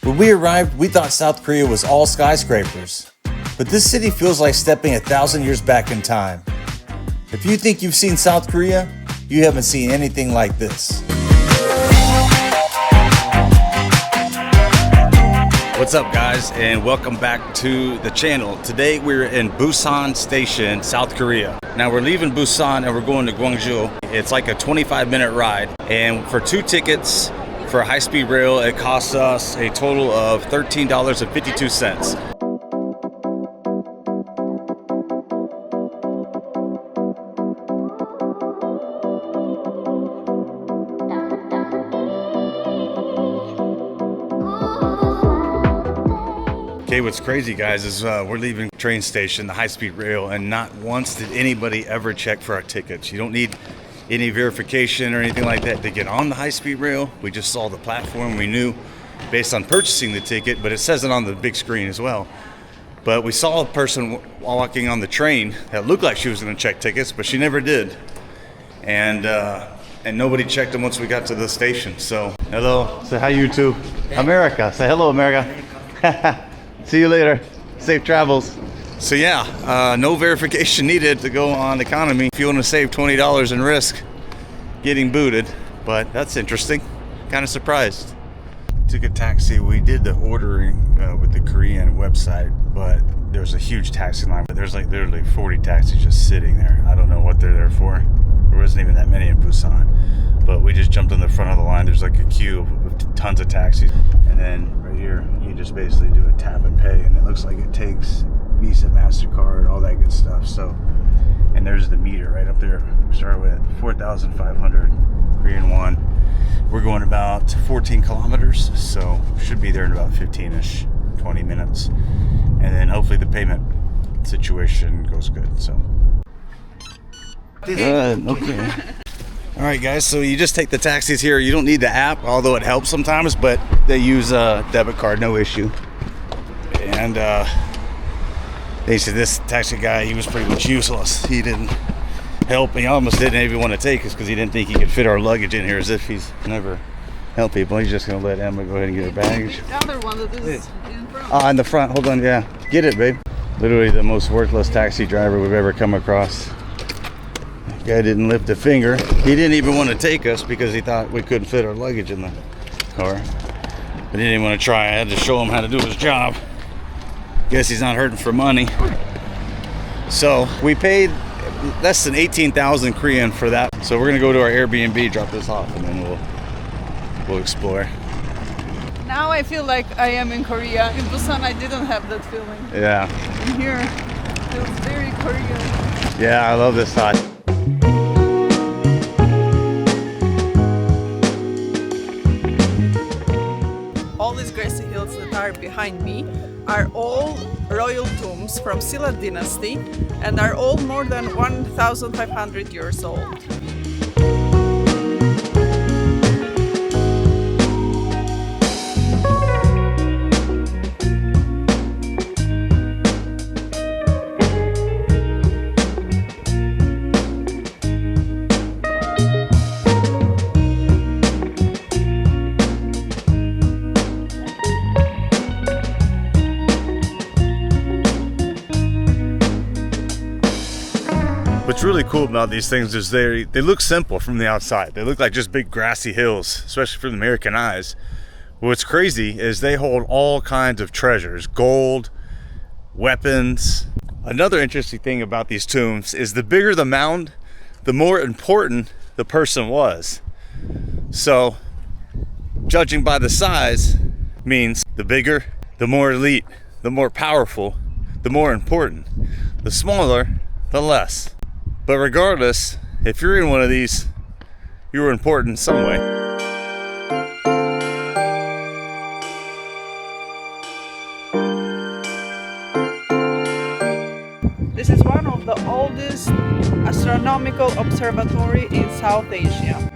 When we arrived, we thought South Korea was all skyscrapers. But this city feels like stepping 1,000 years back in time. If you think you've seen South Korea, you haven't seen anything like this. What's up guys, and welcome back to the channel. Today we're in Busan Station, South Korea. Now we're leaving Busan and we're going to Gyeongju. It's like a 25-minute ride, and for 2 tickets for a high-speed rail, it costs us a total of $13.52. Okay, what's crazy guys is we're leaving the train station, the high-speed rail, and not once did anybody ever check for our tickets. You don't need any verification or anything like that to get on the high-speed rail. We just saw the platform. We knew based on purchasing the ticket, but it says it on the big screen as well. But we saw a person walking on the train that looked like she was going to check tickets, but she never did. And nobody checked them once we got to the station. So hello, say hi YouTube. America, say hello America. See you later. Safe travels. So yeah, no verification needed to go on economy if you want to save $20 and risk getting booted. But that's interesting. Kind of surprised. Took a taxi. We did the ordering with the Korean website, but there's a huge taxi line. There's like literally 40 taxis just sitting there. I don't know what they're there for. There wasn't even that many in Busan. But we just jumped on the front of the line. There's like a queue of tons of taxis. And then right here, you just basically do a tap and pay, and it looks like it takes Visa, MasterCard, all that good stuff. So, and there's the meter right up there. We start with 4,500 Korean won. We're going about 14 kilometers, so should be there in about 15-ish, 20 minutes. And then hopefully the payment situation goes good. So, good, okay. All right, guys, so you just take the taxis here. You don't need the app, although it helps sometimes, but they use a debit card, no issue. And they said this taxi guy, he was pretty much useless. He didn't help. He almost didn't even want to take us because he didn't think he could fit our luggage in here, as if he's never helped people. He's just going to let Emma go ahead and get her baggage. The other one that is in front. Oh, in the front. Hold on, yeah. Get it, babe. Literally the most worthless taxi driver we've ever come across. Guy didn't lift a finger. He didn't even want to take us because he thought we couldn't fit our luggage in the car. But he didn't want to try. I had to show him how to do his job. Guess he's not hurting for money. So we paid less than 18,000 Korean for that. So we're gonna go to our Airbnb, drop this off, and then we'll explore. Now I feel like I am in Korea. In Busan I didn't have that feeling. Yeah. In here it feels very Korean. Yeah, I love this side. All these grassy hills that are behind me are all royal tombs from Silla dynasty and are all more than 1,500 years old. What's really cool about these things is they look simple from the outside. They look like just big grassy hills, especially from the American eyes. What's crazy is they hold all kinds of treasures, gold, weapons. Another interesting thing about these tombs is the bigger the mound, the more important the person was. So, judging by the size means the bigger, the more elite, the more powerful, the more important. The smaller, the less. But regardless, if you're in one of these, you were important in some way. This is one of the oldest astronomical observatory in South Asia.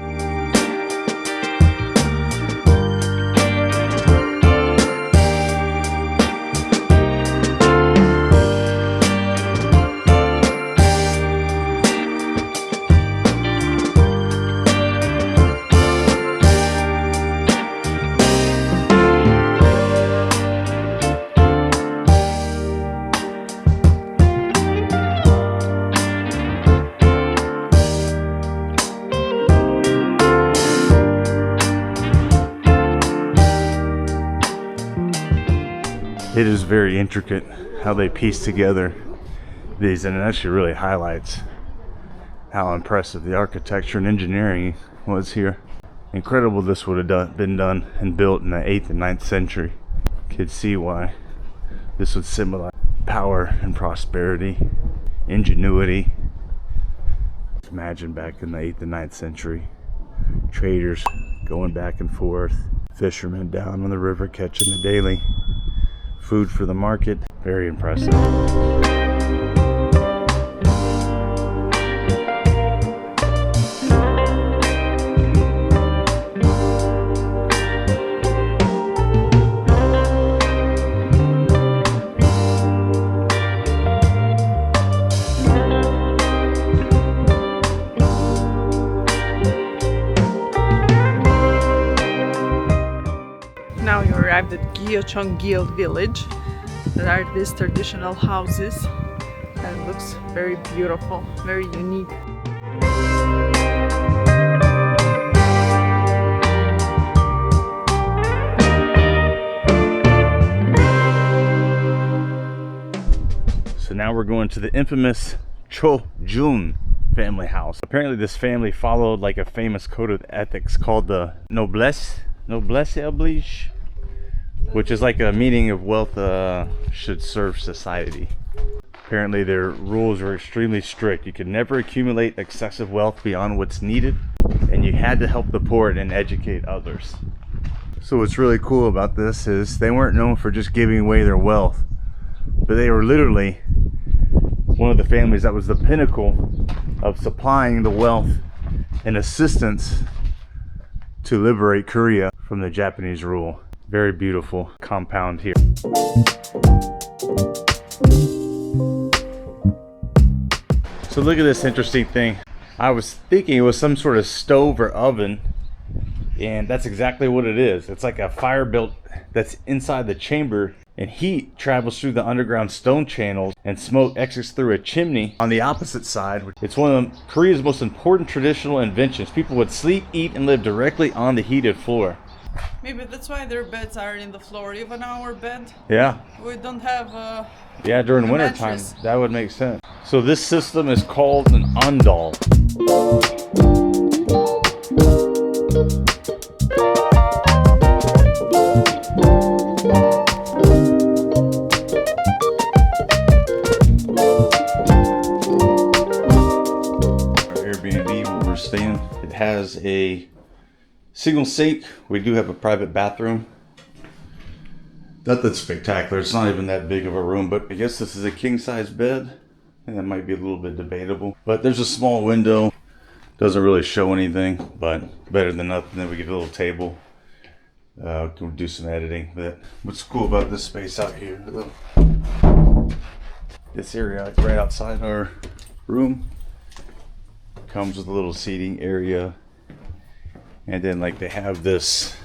It is very intricate how they piece together these, and it actually really highlights how impressive the architecture and engineering was here. Incredible this would have been done and built in the 8th and 9th century. Could see why this would symbolize power and prosperity, ingenuity. Imagine back in the 8th and 9th century, traders going back and forth, fishermen down on the river catching the daily food for the market. Very impressive. Now you arrived at Gyeongju village. There are these traditional houses and it looks very beautiful, very unique. So now we're going to the infamous Cheomseongdae family house. Apparently this family followed like a famous code of ethics called the noblesse oblige, which is like a meaning of wealth should serve society. Apparently their rules are extremely strict. You could never accumulate excessive wealth beyond what's needed, and you had to help the poor and educate others. So what's really cool about this is they weren't known for just giving away their wealth, but they were literally one of the families that was the pinnacle of supplying the wealth and assistance to liberate Korea from the Japanese rule. Very beautiful compound here. So look at this interesting thing. I was thinking it was some sort of stove or oven, and that's exactly what it is. It's like a fire built that's inside the chamber, and heat travels through the underground stone channels and smoke exits through a chimney on the opposite side. It's one of Korea's most important traditional inventions. People would sleep, eat, and live directly on the heated floor. Maybe that's why their beds are in the floor. Even our bed, Yeah. we don't have Yeah, during a winter time, mattress. that would make sense. So this system is called an ondol. Our Airbnb where we're staying, it has a single sink. We do have a private bathroom. Nothing spectacular. It's not even that big of a room, but I guess this is a king size bed, and that might be a little bit debatable. But there's a small window. Doesn't really show anything, but better than nothing. Then we get a little table. Can do some editing. But what's cool about this space out here? Look. This area, like right outside our room, comes with a little seating area, and then like they have this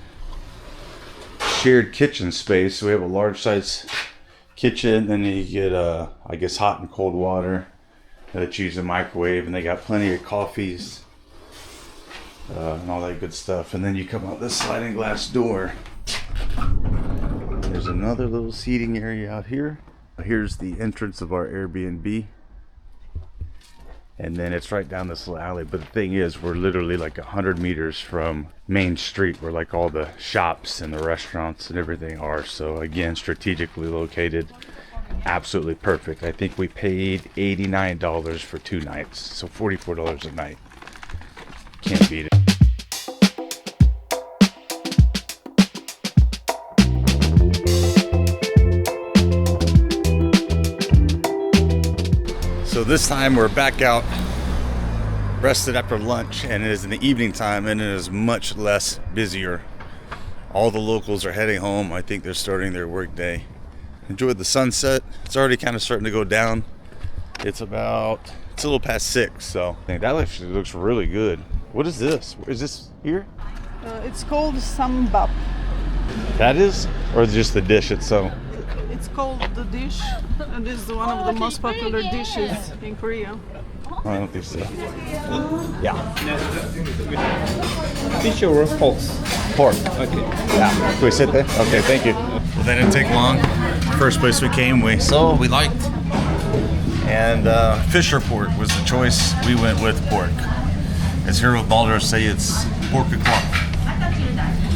shared kitchen space. So we have a large size kitchen, and then you get I guess hot and cold water that you use a microwave, and they got plenty of coffees and all that good stuff. And then you come out this sliding glass door. There's another little seating area out here. Here's the entrance of our Airbnb, and then it's right down this little alley. But the thing is, we're literally like 100 meters from Main Street, where like all the shops and the restaurants and everything are. So again, strategically located, absolutely perfect. I think we paid $89 for 2 nights, so $44 a night. Can't beat it. So this time we're back out, rested after lunch, and it is in the evening time, and it is much less busier. All the locals are heading home. I think they're starting their work day. Enjoyed the sunset. It's already kind of starting to go down. It's a little past 6, so I think that actually looks really good. What is this? Is this here? it's called sambap. That is? Or just the dish itself? It's called the dish, and it's one of the most popular dishes in Korea. I don't think so. Yeah. Fish or pork? Pork. Okay. Yeah. Can we sit there? Okay, thank you. Well, that didn't take long. First place we came, we liked. And Fisher pork was the choice. We went with pork. As Hero Balders say, it's pork o'clock.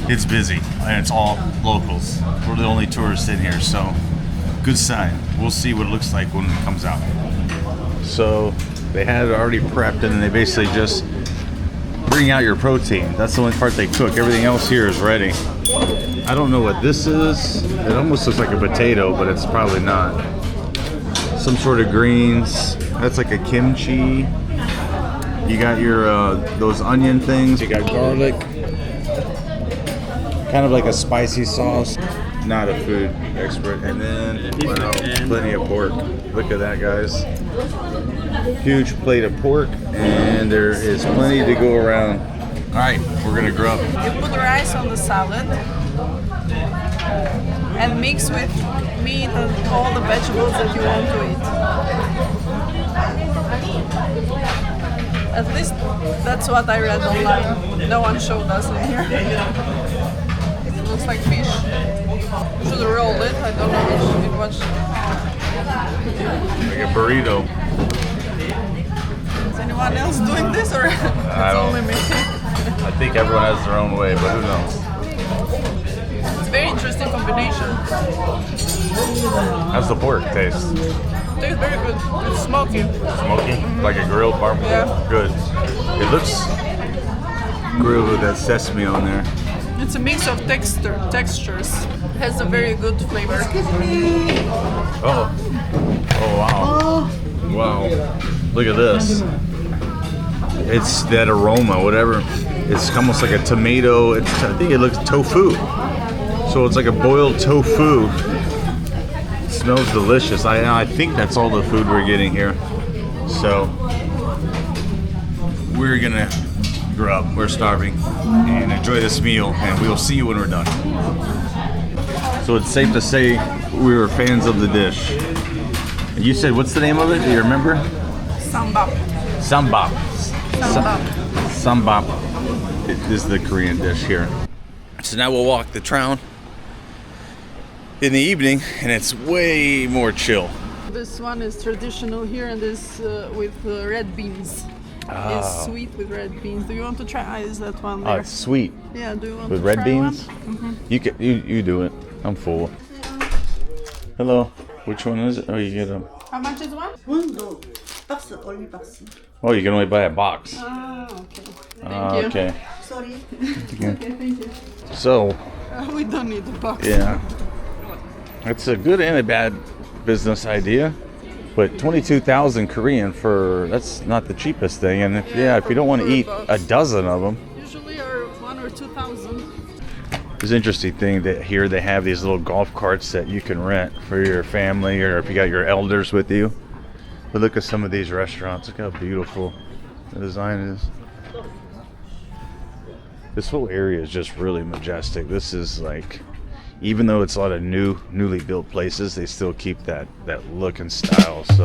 It's busy, and it's all locals. We're the only tourists in here, so good sign. We'll see what it looks like when it comes out. So they had it already prepped, and they basically just bring out your protein. That's the only part they cook. Everything else here is ready. I don't know what this is. It almost looks like a potato, but it's probably not. Some sort of greens. That's like a kimchi. You got your those onion things. You got garlic. Kind of like a spicy sauce. Not a food expert. And then, wow, plenty of pork. Look at that, guys. Huge plate of pork, and there is plenty to go around. All right, we're gonna grub. You put rice on the salad and mix with meat and all the vegetables that you want to eat. At least that's what I read online. No one showed us in here. It looks like fish. Should roll it. I don't know which. Like a burrito. Is anyone else doing this, or it's only me? I think everyone has their own way, but who knows? It's a very interesting combination. How's the pork taste? Tastes very good. It's smoky. Smoky? Like a grilled barbecue? Yeah. Good. It looks grilled with that sesame on there. It's a mix of textures. It has a very good flavor. Oh. Oh, wow. Wow. Look at this. It's that aroma, whatever. It's almost like a tomato. I think it looks tofu. So it's like a boiled tofu. It smells delicious. I think that's all the food we're getting here. So we're gonna grub. We're starving and enjoy this meal, and we'll see you when we're done. So it's safe to say we were fans of the dish. You said, what's the name of it? Do you remember? Sambap. Sambap. Sambap. Sambap. It is the Korean dish here. So now we'll walk the town in the evening, and it's way more chill. This one is traditional here, and this with red beans. Oh. It's sweet with red beans. Do you want to try? Is that one there? Oh, it's sweet. Yeah. Do you want with to red try beans? one? You do it. I'm full. Hello. Which one is it? Oh, you get them. How much is one? 박스, only 박스. Oh, you can only buy a box. Ah, okay. Thank you. Okay. Sorry. Okay, thank you. So, We don't need the box. yeah. It's a good and a bad business idea. But 22,000 Korean that's not the cheapest thing. And if you don't want to eat a dozen of them. Usually are 1,000 or 2,000. It's an interesting thing that here they have these little golf carts that you can rent for your family, or if you got your elders with you. But look at some of these restaurants. Look how beautiful the design is. This whole area is just really majestic. This is like, even though it's a lot of newly built places, they still keep that look and style. So.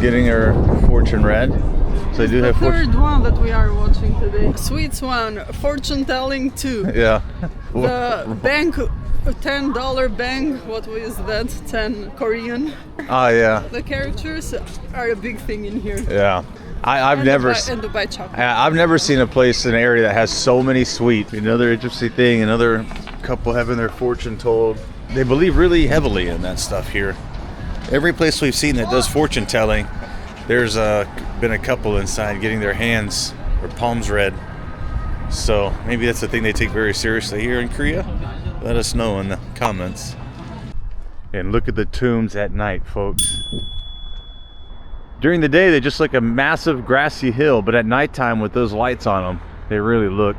Getting her fortune read. So they do have third one that we are watching today. Sweets one, fortune telling two. Yeah. The bank, $10 bank. What is that? 10 Korean. Oh yeah. The characters are a big thing in here. Yeah. I've never And Dubai chocolate. I've never seen a place in an area that has so many sweets. Another interesting thing, another couple having their fortune told. They believe really heavily in that stuff here. Every place we've seen that does fortune telling, there's been a couple inside getting their hands or palms read. So maybe that's the thing they take very seriously here in Korea. Let us know in the comments. And look at the tombs at night, folks. During the day, they just look a massive grassy hill, but at nighttime with those lights on them, they really look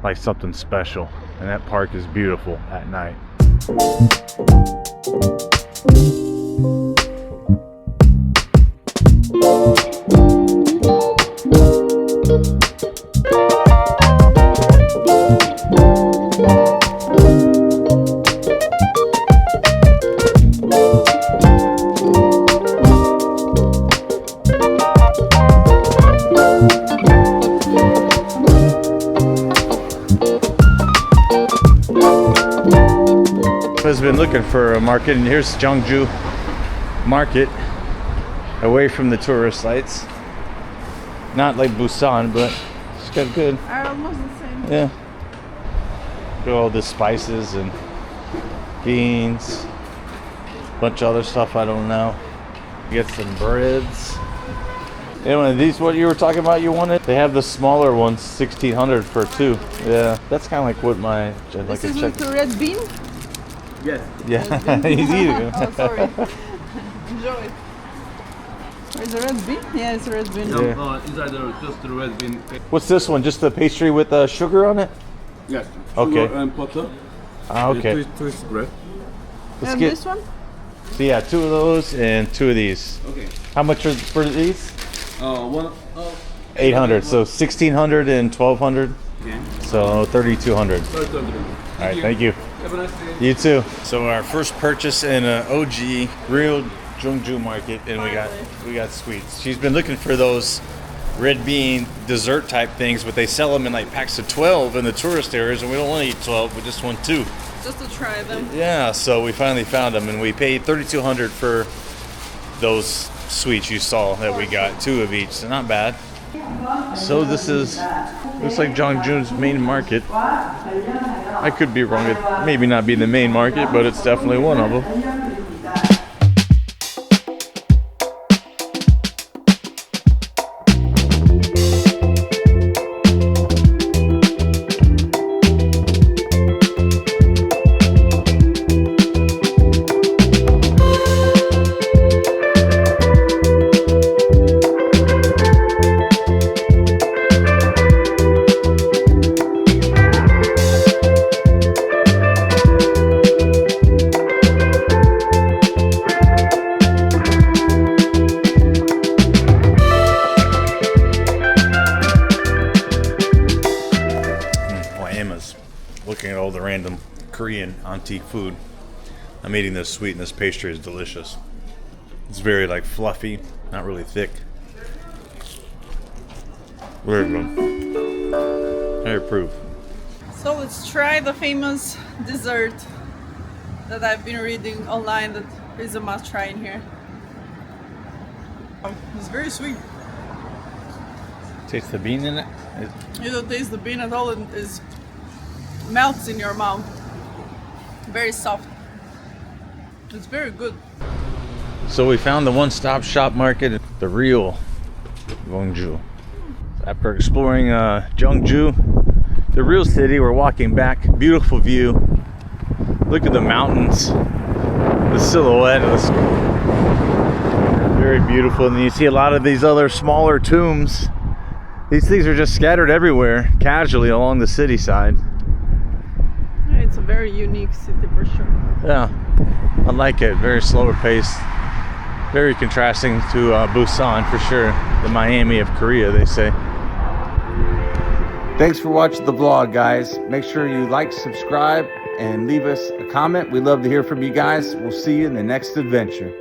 like something special. and that park is beautiful at night. Has been looking for a market, and here's Gyeongju Market, away from the tourist sites. Not like Busan, but it's got good. Are almost the same. Yeah. Got all the spices and beans, bunch of other stuff I don't know. You get some breads. Anyway, these what you were talking about you wanted? They have the smaller ones, 1600 for two. Yeah, that's kind of like what my like This a is check. with the red bean? Yes. Yeah, he's eating. Oh, sorry. Enjoy. Is it red bean? Yeah, it's a red bean. Yeah. Inside there just the red bean. What's this one? Just the pastry with sugar on it? Yes. Okay. Sugar and butter. Ah, okay. Twist bread. Let's And get. this one? So yeah, two of those and two of these. Okay. How much are for these? One. 800. So 1600 and 1200. Okay. So 3200. All right, thank you. Have a nice day. You too. So our first purchase in an OG real Gyeongju market, and we got sweets. She's been looking for those red bean dessert type things, but they sell them in like packs of 12 in the tourist areas, and we don't want to eat 12. We just want 2. Just to try them. Yeah, so we finally found them, and we paid 3,200 for those sweets you saw that we got, 2 of each. So not bad. So this is looks like Gyeongju's main market. I could be wrong. It maybe not be the main market, but it's definitely one of them. Ema's looking at all the random Korean antique food. I'm eating this sweet, and this pastry is delicious. It's very like fluffy, not really thick. Very good. I approve. So let's try the famous dessert that I've been reading online that is a must try in here. It's very sweet. Taste the bean in it. You don't taste the bean at all, it is melts in your mouth. Very soft. It's very good. So we found the one-stop shop market, the real Gyeongju. After exploring Gyeongju, the real city, we're walking back. Beautiful view. Look at the mountains, the silhouette of the sky. Very beautiful. And you see a lot of these other smaller tombs. These things are just scattered everywhere, casually along the city side. It's a very unique city for sure. Yeah, I like it. Very slower paced. Very contrasting to Busan for sure. The Miami of Korea, they say. Thanks for watching the vlog, guys. Make sure you like, subscribe, and leave us a comment. We'd love to hear from you guys. We'll see you in the next adventure.